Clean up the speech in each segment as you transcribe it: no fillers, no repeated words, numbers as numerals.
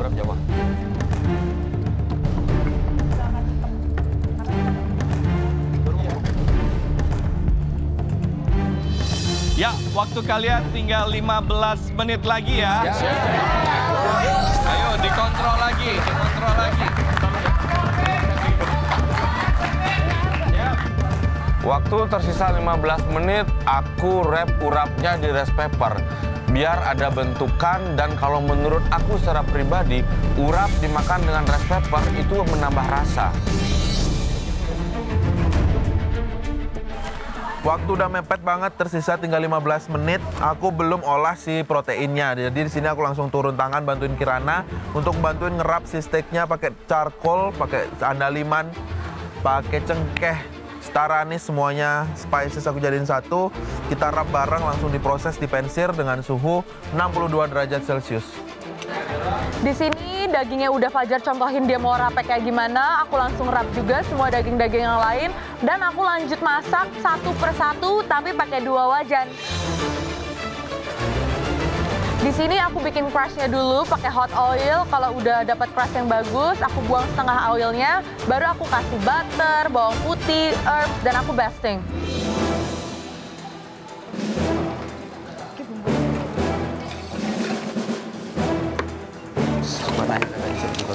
Berapa jauh? Ya, waktu kalian tinggal 15 menit lagi ya. Ayo, dikontrol lagi, dikontrol lagi. Waktu tersisa 15 menit, aku wrap urapnya di rice paper. Biar ada bentukan dan kalau menurut aku secara pribadi, urap dimakan dengan rice paper itu menambah rasa. Waktu udah mepet banget, tersisa tinggal 15 menit. Aku belum olah si proteinnya. Jadi di sini aku langsung turun tangan bantuin Kirana untuk bantuin ngerap si steaknya pakai charcoal, pakai andaliman, pakai cengkeh, star anise, semuanya spices aku jadiin satu. Kita rap bareng, langsung diproses, dipensir dengan suhu 62 derajat Celcius. Di sini dagingnya udah Fajar contohin dia mau rapek kayak gimana. Aku langsung rap juga semua daging-daging yang lain. Dan aku lanjut masak satu persatu tapi pakai 2 wajan. Di sini aku bikin crushnya dulu pakai hot oil. Kalau udah dapat crush yang bagus, aku buang setengah oilnya. Baru aku kasih butter, bawang putih, herbs, dan aku basting.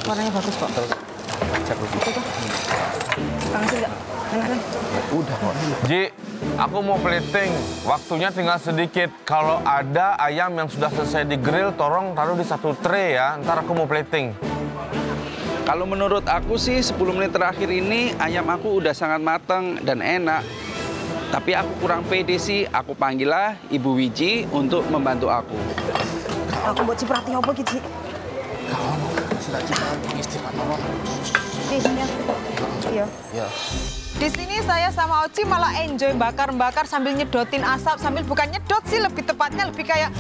Warnanya bagus kok. Panas enggak? Enak. Udah kok. Ji, aku mau plating. Waktunya tinggal sedikit. Kalau ada ayam yang sudah selesai di-grill, tolong taruh di satu tray ya. Ntar aku mau plating. Kalau menurut aku sih 10 menit terakhir ini ayam aku udah sangat matang dan enak. Tapi aku kurang pede sih, aku panggillah Ibu Wiji untuk membantu aku. Aku buat ciprati apa gitu? Iya. Di sini saya sama Oci malah enjoy bakar-bakar sambil nyedotin asap, sambil bukan nyedot sih, lebih tepatnya lebih kayak,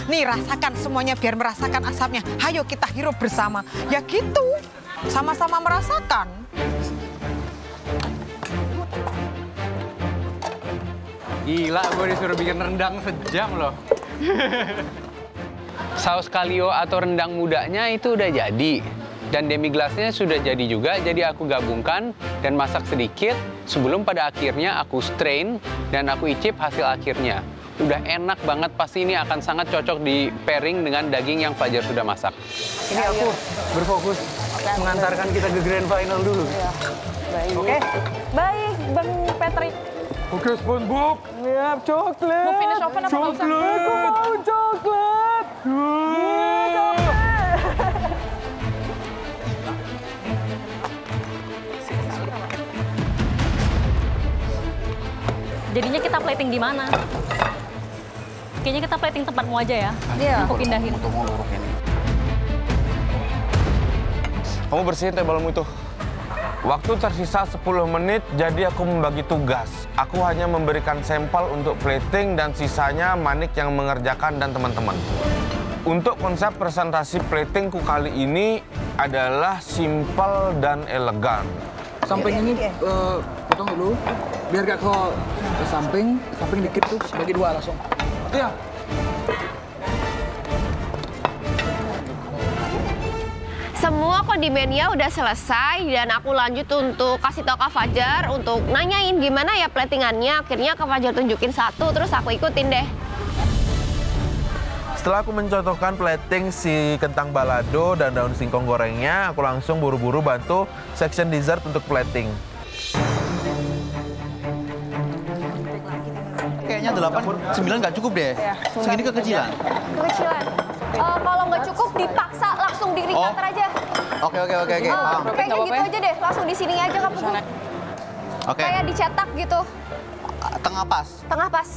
nih rasakan semuanya biar merasakan asapnya. Hayo kita hirup bersama. Ya gitu, sama-sama merasakan. Gila, gue disuruh bikin rendang sejam loh. Saus kalio atau rendang mudanya itu udah jadi. Dan demi gelasnya sudah jadi juga, jadi aku gabungkan dan masak sedikit sebelum pada akhirnya aku strain dan aku icip hasil akhirnya. Udah enak banget, pasti ini akan sangat cocok di pairing dengan daging yang Fajar sudah masak. Ini aku berfokus mengantarkan kita ke grand final dulu. Ya, baik. Oke? Baik, Bang Patrick. Oke, SpongeBob. Siap, coklat. Mau finish oven apa nggak usah? Aku mau coklat. Jadinya kita plating di mana? Kayaknya kita plating tempatmu aja ya. Iya. Aku pindahin. Kamu bersihin tabelmu itu. Waktu tersisa 10 menit, jadi aku membagi tugas. Aku hanya memberikan sampel untuk plating dan sisanya Manik yang mengerjakan dan teman-teman. Untuk konsep presentasi platingku kali ini adalah simple dan elegan. Samping ini potong dulu, biar gak ke samping dikit tuh, bagi 2 langsung. Iya. Semua kondimennya udah selesai dan aku lanjut untuk kasih tau Kak Fajar untuk nanyain gimana ya platingannya. Akhirnya Kak Fajar tunjukin satu, terus aku ikutin deh. Setelah aku mencontohkan plating si kentang balado dan daun singkong gorengnya, aku langsung buru-buru bantu section dessert untuk plating. Kayaknya 8, 9 nggak cukup deh. Segini kekecilan. Kekecilan. Kalau nggak cukup dipaksa langsung di ring cutter aja. Oke, paham. Kayaknya gitu aja deh, langsung di sini aja Kak Pugu. Oke. Kayak dicetak gitu. Tengah pas. Tengah pas.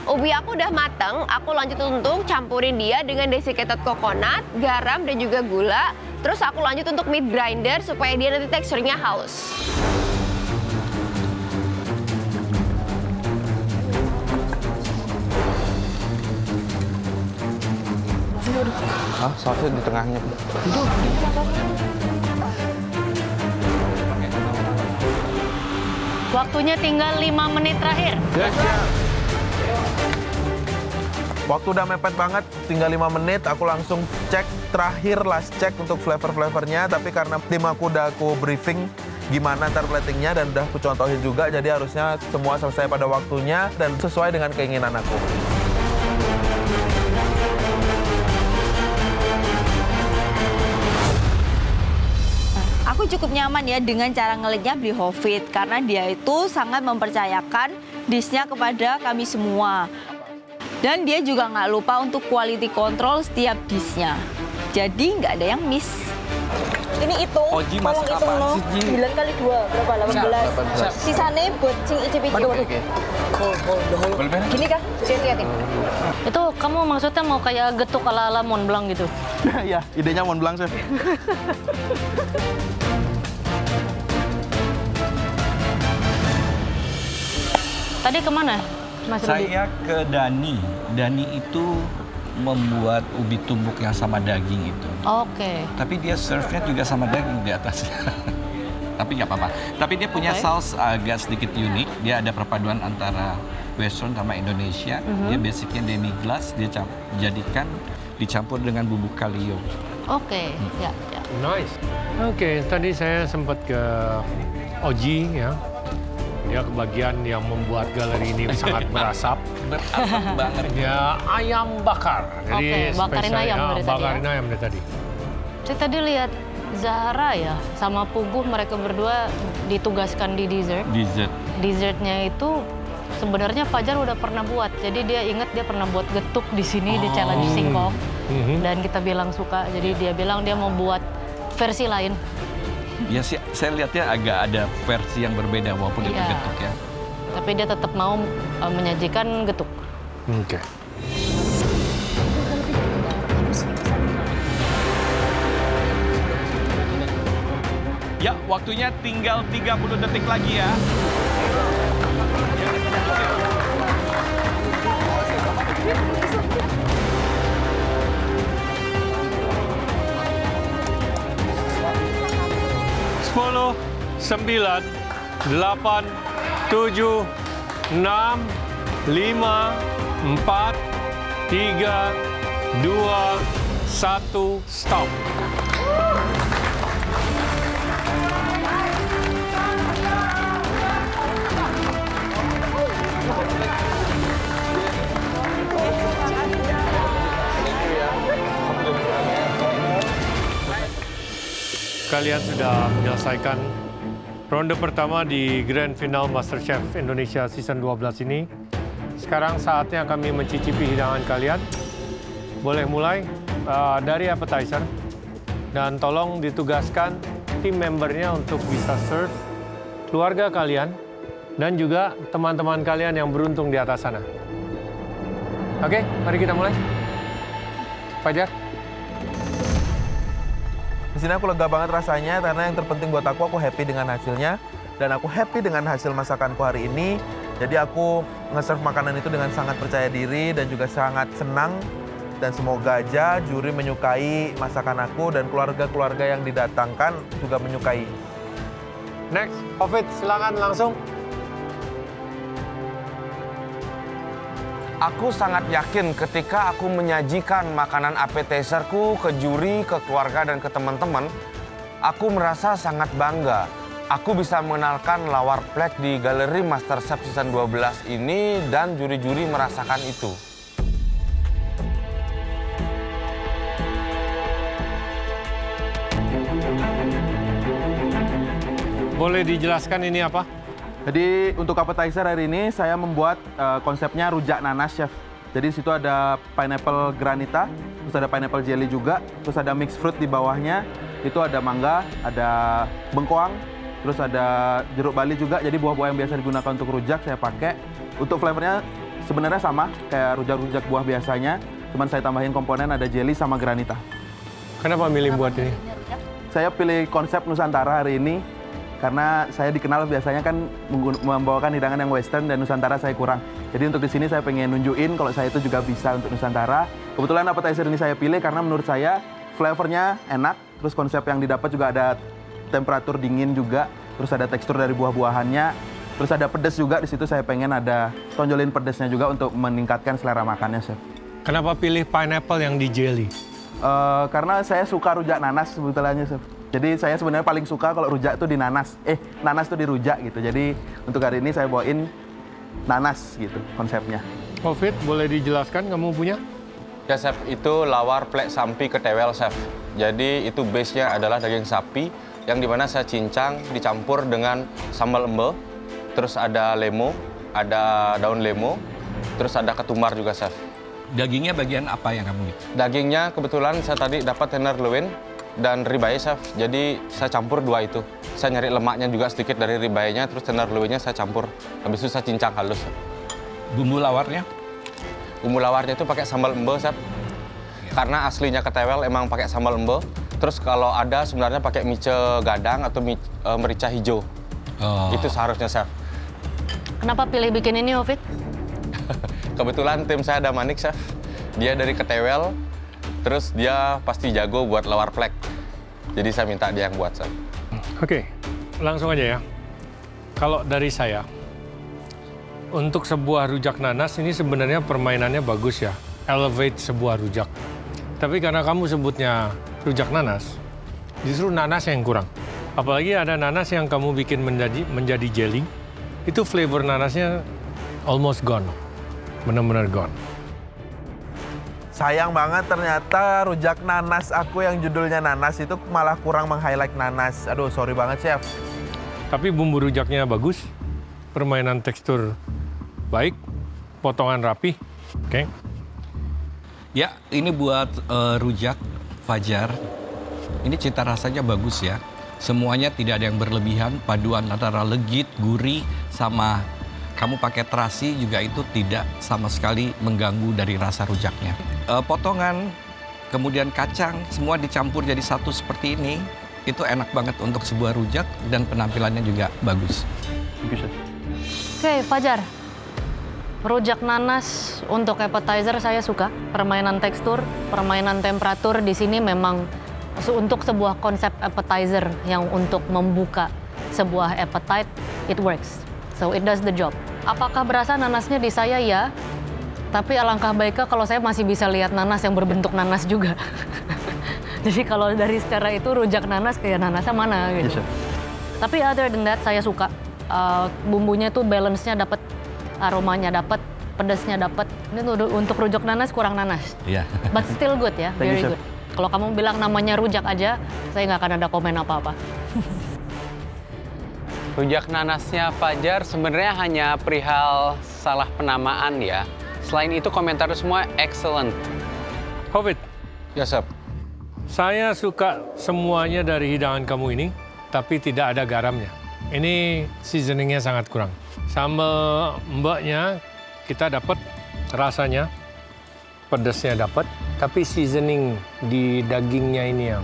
Ubi aku udah mateng, aku lanjut untuk campurin dia dengan desiccated coconut, garam dan juga gula. Terus aku lanjut untuk meat grinder supaya dia nanti teksturnya halus. Hah? Sausnya di tengahnya. Waktunya tinggal 5 menit terakhir. Waktu udah mepet banget, tinggal 5 menit, aku langsung cek terakhir last check untuk flavor-flavornya. Tapi karena tim aku udah aku briefing gimana ntar platingnya dan udah aku contohin juga, jadi harusnya semua selesai pada waktunya dan sesuai dengan keinginan aku. Aku cukup nyaman ya dengan cara ngeliknya Bli Hovit karena dia itu sangat mempercayakan dishnya kepada kami semua. Dan dia juga nggak lupa untuk quality control setiap dishnya. Jadi nggak ada yang miss. Ini hitung, Oji tolong masak hitung apa? no. 9 kali 2, berapa? 18. Sisanya buat sing icip-icip. Gini kah? Saya liatin. Itu kamu maksudnya mau kayak getuk ala-ala Mont Blanc gitu? Ya, idenya Mont Blanc, Chef. Tadi kemana, Mas Rudi? Saya ke Dani. Dani itu membuat ubi tumbuk yang sama daging itu. Oke. Tapi dia serve-nya juga sama daging di atasnya. Tapi nggak apa-apa. Tapi dia punya saus agak sedikit unik. Dia ada perpaduan antara Western sama Indonesia. Dia basicnya demi glace. Dia jadikan dicampur dengan bubuk kalio. Oke, ya. Nice. Oke, tadi saya sempat ke Oji ya. Dia kebagian yang membuat galeri ini sangat berasap. Berasap banget. Ya, ayam bakar. Jadi bakarin ayam dari tadi. Bakarin ayam dari tadi. Saya tadi lihat Zahra ya, sama Puguh mereka berdua ditugaskan di dessert. Dessertnya itu sebenarnya Fajar udah pernah buat. Jadi dia ingat dia pernah buat getuk di sini di challenge Singkong. Dan kita bilang suka. Jadi dia bilang dia mau buat versi lain. Ya sih, saya lihatnya agak ada versi yang berbeda walaupun itu getuk ya. Tapi dia tetap mau menyajikan getuk. Oke. Ya, waktunya tinggal 30 detik lagi ya. Sepuluh, 9, 8, 7, 6, 5, 4, 3, 2, 1, stop. Kalian sudah menyelesaikan ronde pertama di Grand Final MasterChef Indonesia Season 12 ini. Sekarang saatnya kami mencicipi hidangan kalian. Boleh mulai dari appetizer. Dan tolong ditugaskan tim membernya untuk bisa serve keluarga kalian dan juga teman-teman kalian yang beruntung di atas sana. Oke, mari kita mulai. Fajar. Di sini aku lega banget rasanya karena yang terpenting buat aku happy dengan hasilnya dan aku happy dengan hasil masakanku hari ini. Jadi aku nge-serve makanan itu dengan sangat percaya diri dan juga sangat senang dan semoga aja juri menyukai masakan aku dan keluarga-keluarga yang didatangkan juga menyukai. Next, Hovit, silakan langsung. Aku sangat yakin ketika aku menyajikan makanan appetizerku ke juri, ke keluarga, dan ke teman-teman, aku merasa sangat bangga. Aku bisa mengenalkan lawar plek di Galeri MasterChef Season 12 ini dan juri-juri merasakan itu. Boleh dijelaskan ini apa? Jadi untuk appetizer hari ini saya membuat konsepnya rujak nanas, Chef. Jadi di situ ada pineapple granita, terus ada pineapple jelly juga, terus ada mixed fruit di bawahnya. Itu ada mangga, ada bengkoang, terus ada jeruk bali juga. Jadi buah-buah yang biasa digunakan untuk rujak saya pakai. Untuk flavornya sebenarnya sama kayak rujak-rujak buah biasanya, cuman saya tambahin komponen ada jelly sama granita. Kenapa milih buat ini? Saya pilih konsep Nusantara hari ini. Karena saya dikenal biasanya kan membawakan hidangan yang Western dan Nusantara saya kurang. Jadi untuk di sini saya pengen nunjukin kalau saya itu juga bisa untuk Nusantara. Kebetulan appetizer ini saya pilih karena menurut saya flavornya enak. Terus konsep yang didapat juga ada temperatur dingin juga. Terus ada tekstur dari buah-buahannya. Terus ada pedas juga di situ saya pengen ada tonjolin pedasnya juga untuk meningkatkan selera makannya, Chef. Kenapa pilih pineapple yang di jelly? Karena saya suka rujak nanas sebetulnya, Chef. Jadi saya sebenarnya paling suka kalau rujak tuh di nanas. Nanas tuh di rujak gitu. Jadi untuk hari ini saya bawain nanas gitu konsepnya. Covid, boleh dijelaskan kamu punya? Ya, Chef, itu lawar plek sampi ketewel, Chef. Jadi itu base-nya adalah daging sapi yang dimana saya cincang dicampur dengan sambal embe, terus ada lemo, ada daun lemo, terus ada ketumbar juga, Chef. Dagingnya bagian apa yang kamu bikin? Dagingnya kebetulan saya tadi dapat tenderloin dan ribeye, Chef. Jadi saya campur dua itu. Saya nyari lemaknya juga sedikit dari ribeye-nya, terus tenderloinnya saya campur. Habis itu saya cincang halus. Bumbu lawarnya? Bumbu lawarnya itu pakai sambal embe, Chef. Karena aslinya ketewel emang pakai sambal embe. Terus kalau ada sebenarnya pakai mice gadang atau merica hijau. Itu seharusnya, Chef. Kenapa pilih bikin ini, Ovid? Kebetulan tim saya ada Manik, Chef. Dia dari ketewel, terus dia pasti jago buat lawar plek. Jadi saya minta dia yang buat, Chef. Oke, langsung aja ya. Kalau dari saya, untuk sebuah rujak nanas ini sebenarnya permainannya bagus ya. Elevate sebuah rujak. Tapi karena kamu sebutnya rujak nanas, justru nanas yang kurang. Apalagi ada nanas yang kamu bikin menjadi jelly, itu flavor nanasnya almost gone. Benar-benar gone. Sayang banget ternyata rujak nanas aku yang judulnya nanas itu malah kurang meng-highlight nanas. Aduh, sorry banget, Chef. Tapi bumbu rujaknya bagus, permainan tekstur baik, potongan rapi. Oke. Ya, ini buat rujak Fajar. Ini cita rasanya bagus ya. Semuanya tidak ada yang berlebihan, paduan antara legit, gurih, sama kamu pakai terasi juga itu tidak sama sekali mengganggu dari rasa rujaknya. Potongan, kemudian kacang, semua dicampur jadi satu seperti ini. Itu enak banget untuk sebuah rujak dan penampilannya juga bagus. Oke, Fajar. Rujak nanas untuk appetizer saya suka. Permainan tekstur, permainan temperatur di sini memang untuk sebuah konsep appetizer yang untuk membuka sebuah appetite, it works. So it does the job. Apakah berasa nanasnya di saya? Ya. Tapi alangkah baiknya kalau saya masih bisa lihat nanas yang berbentuk nanas juga. Jadi kalau dari secara itu rujak nanas kayak nanasnya mana gitu. Yes, tapi other than that saya suka. Bumbunya tuh balance-nya dapat, aromanya dapat, pedasnya dapat. Ini untuk rujak nanas kurang nanas. Iya. But still good ya, very good. Kalau kamu bilang namanya rujak aja, saya nggak akan ada komen apa-apa. Rujak nanasnya Fajar sebenarnya hanya perihal salah penamaan ya. Selain itu komentar semua excellent. Covid. Ya, Chef. Saya suka semuanya dari hidangan kamu ini, tapi tidak ada garamnya. Ini seasoningnya sangat kurang. Sambal mbaknya kita dapat rasanya, pedasnya dapat, tapi seasoning di dagingnya ini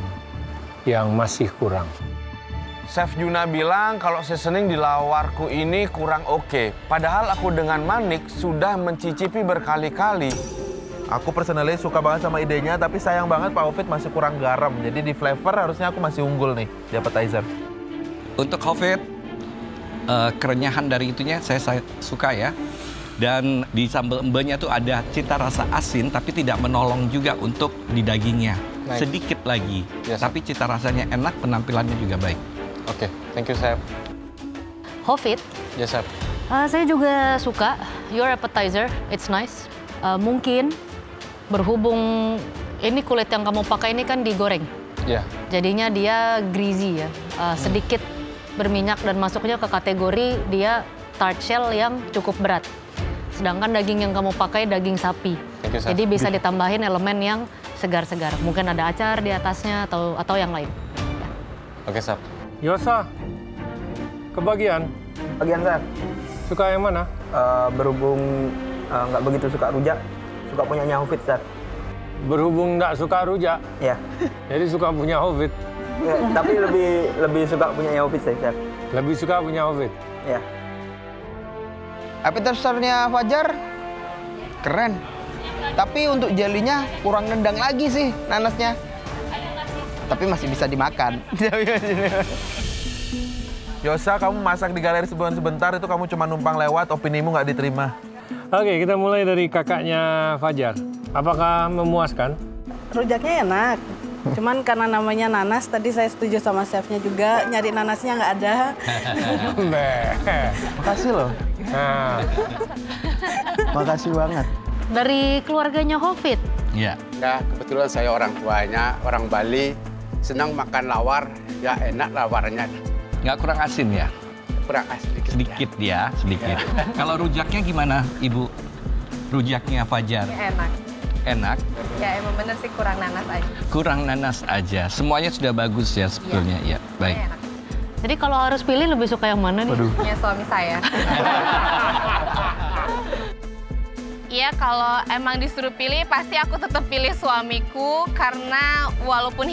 yang masih kurang. Chef Juna bilang kalau seasoning di lawarku ini kurang oke. Padahal aku dengan Manik sudah mencicipi berkali-kali. Aku personally suka banget sama idenya, tapi sayang banget Pak Ovid masih kurang garam. Jadi di flavor harusnya aku masih unggul nih di appetizer. Untuk Ovid, kerenyahan dari itunya saya suka ya. Dan di sambal embenya tuh ada cita rasa asin, tapi tidak menolong juga untuk di dagingnya. Nice. Sedikit lagi, Yes, tapi cita rasanya enak, penampilannya juga baik. Oke, thank you, Chef. Hovid. Yes, Chef. Saya juga suka your appetizer, it's nice. Mungkin berhubung ini kulit yang kamu pakai ini kan digoreng. Iya. Jadinya dia greasy ya, sedikit berminyak dan masuknya ke kategori dia tart shell yang cukup berat. Sedangkan daging yang kamu pakai daging sapi. Thank you, Chef. Jadi bisa ditambahin elemen yang segar-segar. Mungkin ada acar di atasnya atau yang lain. Oke, Chef. Yosa, kebagian. Bagian saya. Suka yang mana? Berhubung nggak begitu suka rujak, suka punyanya Hovid, Chef. Berhubung nggak suka rujak? Ya. Jadi suka punya Hovid? Ya, tapi lebih suka punyanya Hovid, Chef. Lebih suka punya Hovid? Ya. Appetizer-nya Fajar keren. Tapi untuk jelinya kurang nendang lagi sih nanasnya. Tapi masih bisa dimakan. Yosa, kamu masak di galeri sebentar itu kamu cuma numpang lewat, opinimu nggak diterima. Oke, kita mulai dari kakaknya Fajar. Apakah memuaskan? Rujaknya enak. Cuman karena namanya nanas, tadi saya setuju sama chefnya juga, nyari nanasnya nggak ada. Makasih loh. Nah. Makasih banget. Dari keluarganya Hofid? Iya. Ya, kebetulan saya orang tuanya, orang Bali, senang makan lawar, ya enak lawarnya. Nggak kurang asin ya? Kurang asin sedikit. Sedikit ya, sedikit. Kalau rujaknya gimana, Ibu? Rujaknya Fajar? Enak. Enak? Ya emang bener sih kurang nanas aja. Kurang nanas aja. Semuanya sudah bagus ya sebetulnya. Ya, baik. Enak. Jadi kalau harus pilih lebih suka yang mana nih? Ya suami saya. Iya, kalau emang disuruh pilih, pasti aku tetap pilih suamiku karena walaupun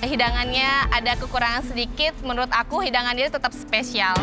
hidangannya ada kekurangan sedikit, menurut aku hidangan dia tetap spesial.